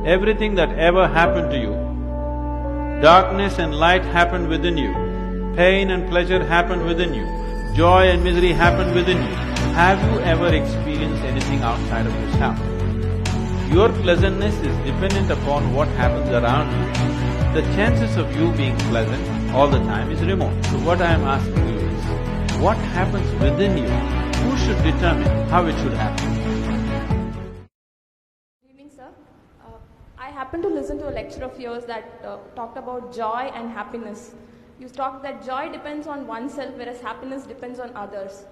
Everything that ever happened to you, darkness and light happened within you, pain and pleasure happened within you, joy and misery happened within you. Have you ever experienced anything outside of yourself? Your pleasantness is dependent upon what happens around you. The chances of you being pleasant all the time is remote. So what I am asking you is, what happens within you? Who should determine how it should happen? Good evening, sir. I happened to listen to a lecture of yours that talked about joy and happiness. You talked that joy depends on oneself, whereas happiness depends on others.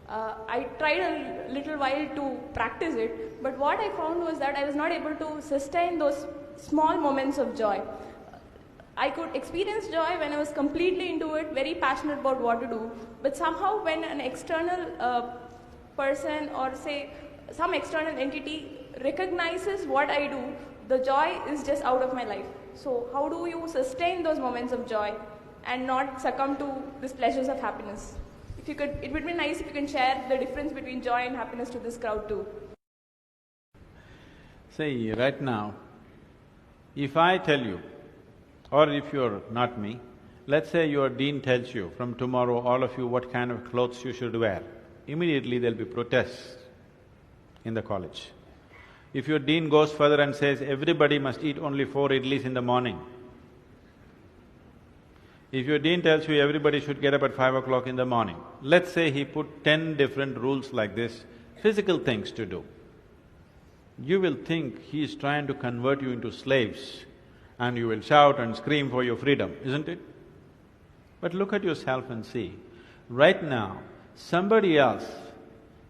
I tried a little while to practice it, but what I found was that I was not able to sustain those small moments of joy. I could experience joy when I was completely into it, very passionate about what to do, but somehow when an external person or say some external entity recognizes what I do, the joy is just out of my life. So how do you sustain those moments of joy and not succumb to these pleasures of happiness? If you could, it would be nice if you can share the difference between joy and happiness to this crowd too. See, right now, if I tell you, or if you're not me, let's say your dean tells you, from tomorrow all of you what kind of clothes you should wear, immediately there'll be protests in the college. If your dean goes further and says, everybody must eat only 4 idlis in the morning, if your dean tells you everybody should get up at 5 o'clock in the morning, let's say he put 10 different rules like this, physical things to do, you will think he is trying to convert you into slaves and you will shout and scream for your freedom, isn't it? But look at yourself and see, right now, somebody else,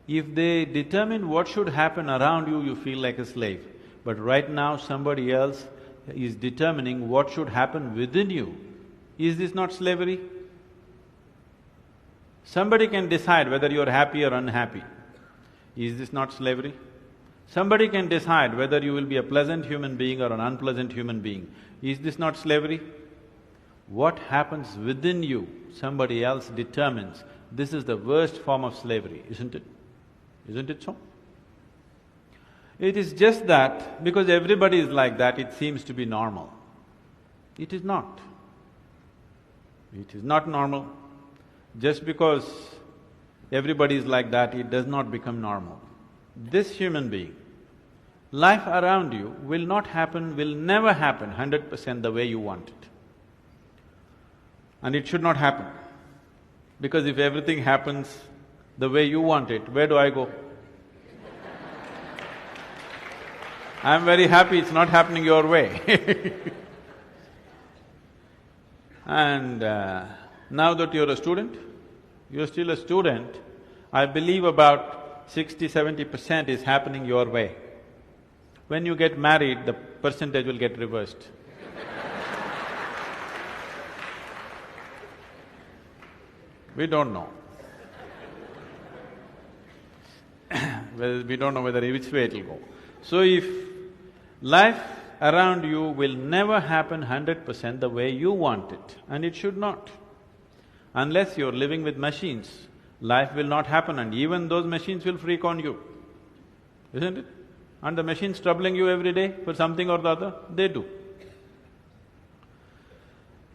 if they determine what should happen around you, you feel like a slave. But right now, somebody else is determining what should happen within you. Is this not slavery? Somebody can decide whether you're happy or unhappy. Is this not slavery? Somebody can decide whether you will be a pleasant human being or an unpleasant human being. Is this not slavery? What happens within you, somebody else determines. This is the worst form of slavery, isn't it? Isn't it so? It is just that because everybody is like that, it seems to be normal. It is not. It is not normal. Just because everybody is like that, it does not become normal. This human being, life around you will not happen, will never happen 100% the way you want it. And it should not happen. Because if everything happens the way you want it, where do I go? I'm very happy it's not happening your way. And now that you're a student, you're still a student, I believe about 60–70% is happening your way. When you get married, the percentage will get reversed. We don't know. Well, we don't know which way it'll go. So if life around you will never happen 100% the way you want it, and it should not. Unless you're living with machines, life will not happen and even those machines will freak on you, isn't it? And the machines troubling you every day for something or the other, they do.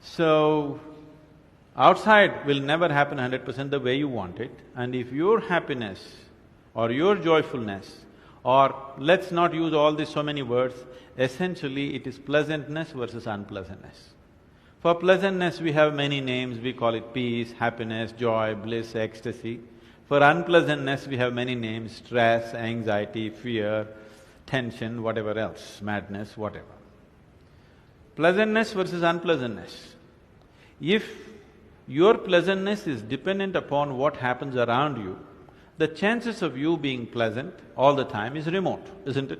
So, outside will never happen 100% the way you want it, and if your happiness or your joyfulness, or let's not use all these so many words, essentially it is pleasantness versus unpleasantness. For pleasantness we have many names, we call it peace, happiness, joy, bliss, ecstasy. For unpleasantness we have many names, stress, anxiety, fear, tension, whatever else, madness, whatever. Pleasantness versus unpleasantness. If your pleasantness is dependent upon what happens around you, the chances of you being pleasant all the time is remote, isn't it?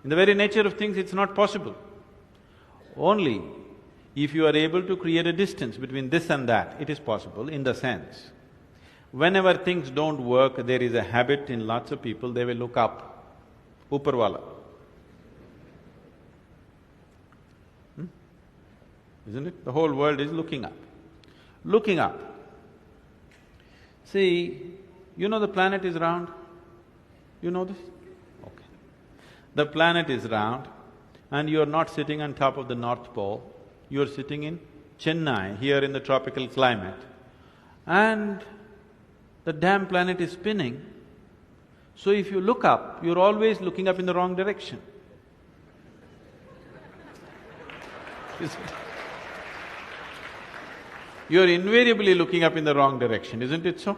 In the very nature of things, it's not possible. Only if you are able to create a distance between this and that, it is possible in the sense, whenever things don't work, there is a habit in lots of people, they will look up, Upar Isn't it? The whole world is looking up. Looking up. See, you know the planet is round? You know this? Okay. The planet is round and you're not sitting on top of the North Pole, you're sitting in Chennai, here in the tropical climate, and the damn planet is spinning. So if you look up, you're always looking up in the wrong direction. Isn't it? You're invariably looking up in the wrong direction, isn't it so?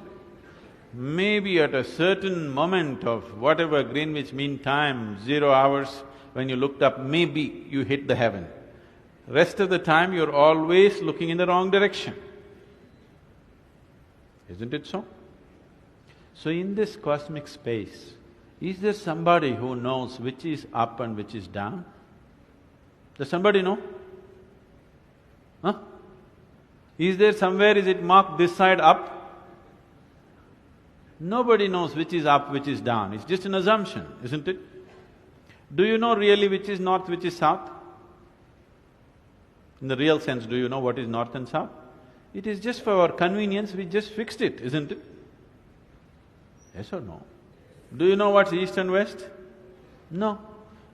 Maybe at a certain moment of whatever Greenwich Mean Time, 0 hours, when you looked up, maybe you hit the heaven. Rest of the time you're always looking in the wrong direction. Isn't it so? So in this cosmic space, is there somebody who knows which is up and which is down? Does somebody know? Huh? Is there somewhere, is it marked this side up? Nobody knows which is up, which is down, it's just an assumption, isn't it? Do you know really which is north, which is south? In the real sense, do you know what is north and south? It is just for our convenience, we just fixed it, isn't it? Yes or no? Do you know what's east and west? No.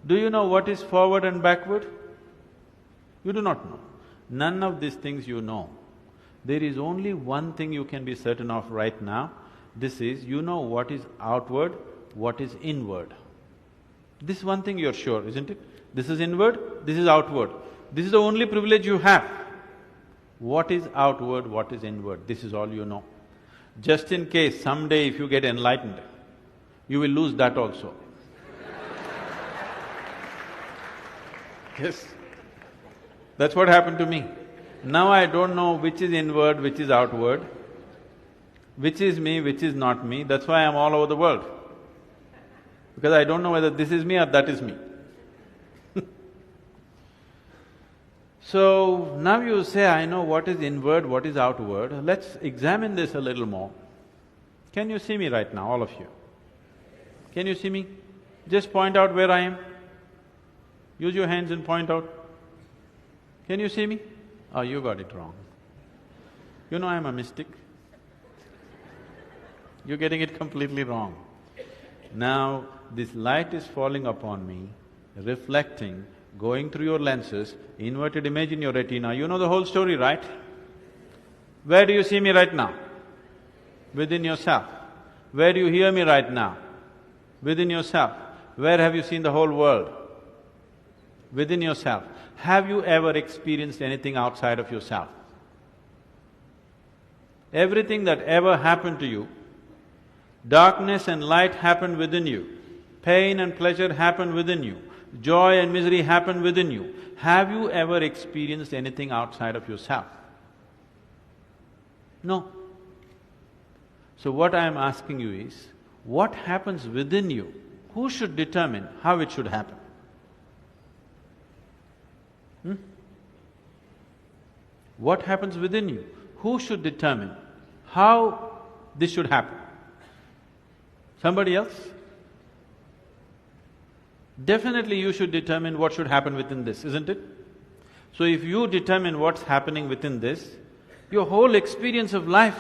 Do you know what is forward and backward? You do not know. None of these things you know. There is only one thing you can be certain of right now. This is, you know what is outward, what is inward. This one thing you're sure, isn't it? This is inward, this is outward. This is the only privilege you have. What is outward, what is inward, this is all you know. Just in case someday if you get enlightened, you will lose that also. Yes. That's what happened to me. Now I don't know which is inward, which is outward, which is me, which is not me, that's why I'm all over the world. Because I don't know whether this is me or that is me. So, now you say, I know what is inward, what is outward, let's examine this a little more. Can you see me right now, all of you? Can you see me? Just point out where I am. Use your hands and point out. Can you see me? Oh, you got it wrong. You know I'm a mystic. You're getting it completely wrong. Now, this light is falling upon me, reflecting, going through your lenses, inverted image in your retina, you know the whole story, right? Where do you see me right now? Within yourself. Where do you hear me right now? Within yourself. Where have you seen the whole world? Within yourself. Have you ever experienced anything outside of yourself? Everything that ever happened to you, darkness and light happened within you, pain and pleasure happened within you, joy and misery happened within you. Have you ever experienced anything outside of yourself? No. So what I am asking you is, what happens within you? Who should determine how it should happen? What happens within you? Who should determine how this should happen? Somebody else? Definitely you should determine what should happen within this, isn't it? So if you determine what's happening within this, your whole experience of life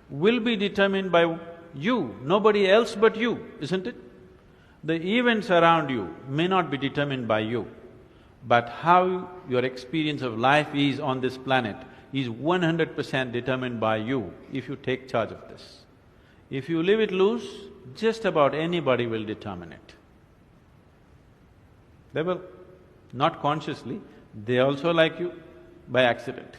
will be determined by you, nobody else but you, isn't it? The events around you may not be determined by you, but how your experience of life is on this planet is 100% determined by you if you take charge of this. If you leave it loose, just about anybody will determine it. They will, not consciously, they also like you by accident.